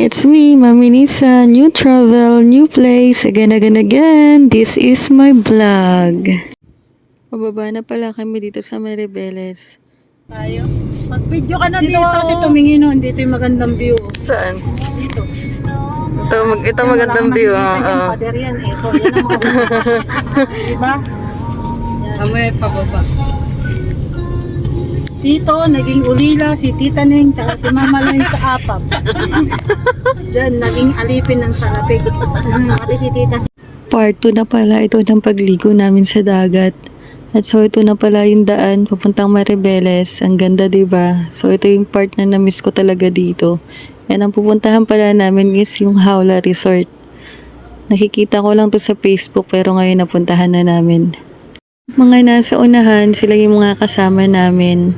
it's me, Mami Nisa. New travel, new place, again, again, again. This is my vlog. Pababa na pala kami dito sa Maribeles. Tayo. Mag-video ka na dito kasi tumingin nun. Dito yung magandang view. Saan? Dito. Ito magandang view. Pader yan. Ito. Yan ang mga diba? Kamay pababa. Dito, naging ulila si Tita Ning tsaka si Mama Len sa apap. Diyan, naging alipin ng salapig. Pati si Tita. Part 2 na pala ito ng pagligo namin sa dagat. At so ito na pala yung daan papuntang Maribeles. Ang ganda, 'di ba? So ito yung part na na-miss ko talaga dito. And ang pupuntahan pala namin is yung Hawla Resort. Nakikita ko lang to sa Facebook pero ngayon napuntahan na namin. Mga nasa unahan, sila yung mga kasama namin.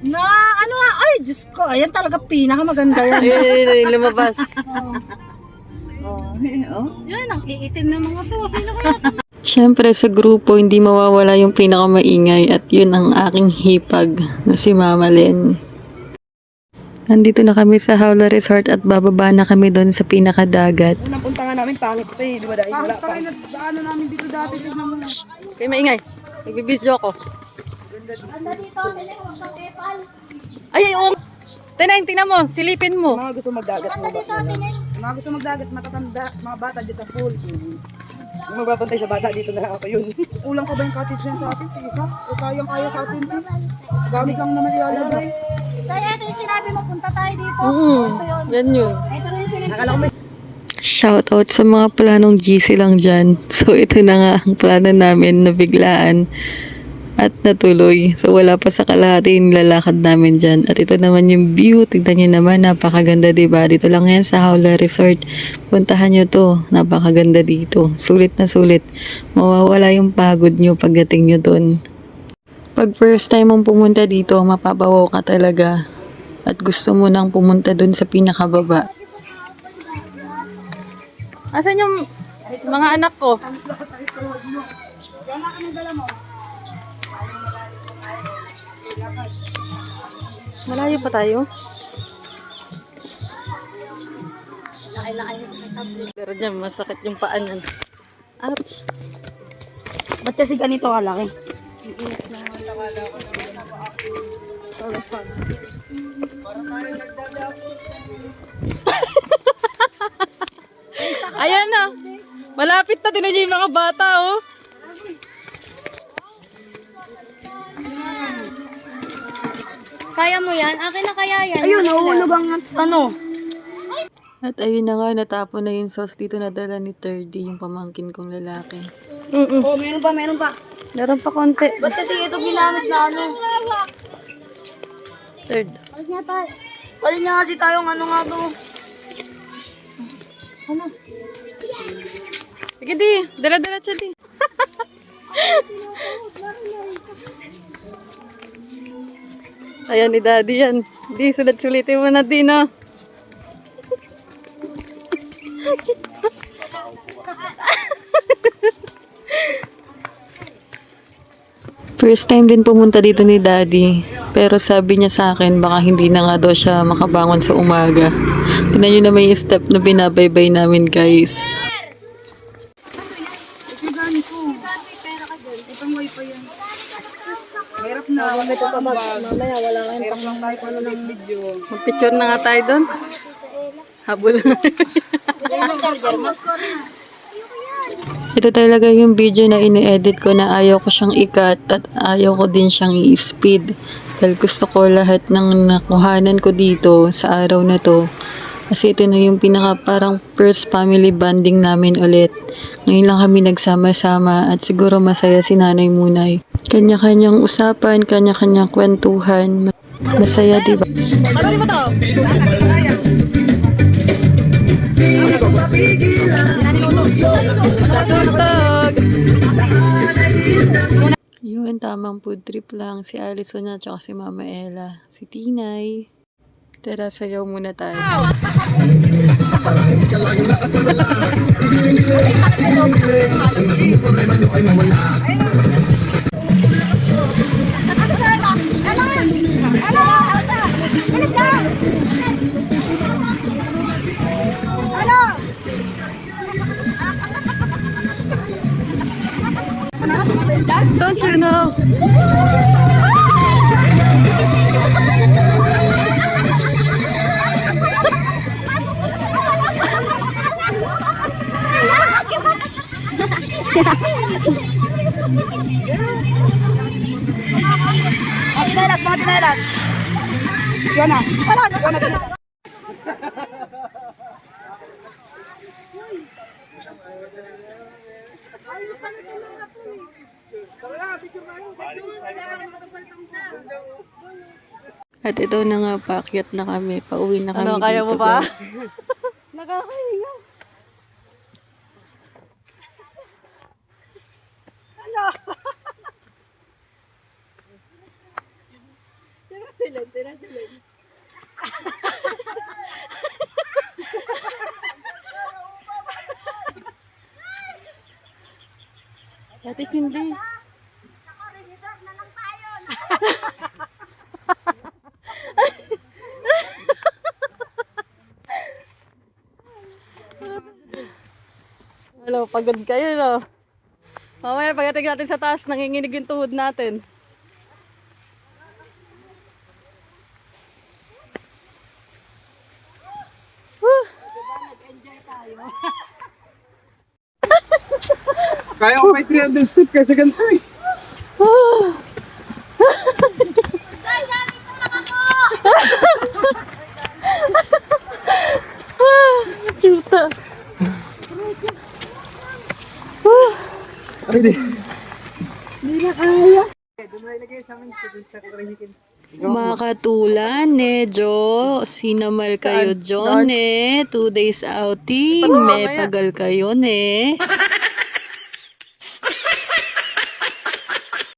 Na, ano nga, ay, Diyos ko, ayan talaga pinakamaganda yan. Lumabas. Yan, ang iitim ng mga to. Sino kaya? Siyempre sa grupo, hindi mawawala yung pinakamaingay at yun ang aking hipag na si Mama Len. Nandito na kami sa Hawla Resort at bababa na kami doon sa pinakadagat. Unang punta nga namin, pangit ito eh. Di ba dahil wala pa. Ano namin dito dati, tignan mo na. Kaya maingay. Nagbibidyo ako. Ay, oo. Tinay, tingnan mo. Silipin mo. Mga gusto magdagat mo ba? Mga gusto magdagat, matatanda, mga bata dito sa pool. Yung magbabantay sa bata, dito na lang ako yun. Ulang ko ba yung cottage yan sa atin? Isa? O kayang-kaya sa atin? Gamit lang naman ilalagay. Kaya ito yung sinabi mo, punta tayo dito. Yan yun. Ito rin yung sinabi. Nakala ko may Shoutout sa mga planong GC lang dyan. So ito na nga ang plano namin na biglaan at natuloy. So wala pa sa kalahati yung lalakad namin dyan. At ito naman yung view. Tignan nyo naman, napakaganda, diba? Dito lang yan sa Hawla Resort. Puntahan nyo to. Napakaganda dito. Sulit na sulit. Mawawala yung pagod nyo pagdating nyo dun. Pag first time mong pumunta dito, mapapawaw ka talaga. At gusto mo nang pumunta dun sa pinakababa. Asan yung mga anak ko? Malayo pa tayo? Pero dyan, masakit yung paanan. Ouch! Ba't kasi ganito kalaki? Ayan na! Malapit na din na yung mga bata, oh! Kaya mo yan? Akin na kaya yan. Ayun, nahulog ang ano. At ayun na nga, natapon na yung sauce dito na dala ni 30, yung pamangkin kong lalaki. Oh, meron pa, meron pa. Meron pa konti. Ba't kasi ito ginamit na ano? Third. Pwede niya kasi tayong ano nga to. Sige di, dala-dala siya di. Ayan ni Daddy yan. Di, sulit-sulitin mo na din, no? First time din pumunta dito ni Daddy. Pero sabi niya sa akin, baka hindi na nga daw siya makabangon sa umaga. Tingnan nyo na may step na binabaybay namin, guys. hirap na. Mamaya, wala kang Hirap lang tayo pala ng video. Mag-picture na nga tayo doon. Habol na. Ito talaga yung video na ini-edit ko na ayaw ko siyang ikat at ayaw ko din siyang i-speed. Dahil gusto ko lahat ng nakuhanan ko dito sa araw na to. Kasi ito na yung pinaka parang first family bonding namin ulit. Ngayon lang kami nagsama-sama at siguro masaya si Nanay Munay. Kanya-kanyang usapan, kanya-kanyang kwentuhan. Masaya, diba? Yun, tamang food trip lang. Si Alison at saka si Mama Ella. Si Tinay. Tara, sayaw muna tayo. Don't you know? Mga tinelas, mga tinelas. Yan na. Wala na, wala na. At ito na nga, paakyat na kami. Pauwi na kami Ano, kaya dito. mo pa? guys. Nakakahinga. Ate Cindy. Hello, pagod kayo, no? Mamaya, pagdating natin sa taas, nanginginig yung tuhod natin. Kaya ko may 300 step kasi ganito eh. Chuta. Mga katulan, Nejo, sinamal kayo dyon 2 days outing, may pagal kayo,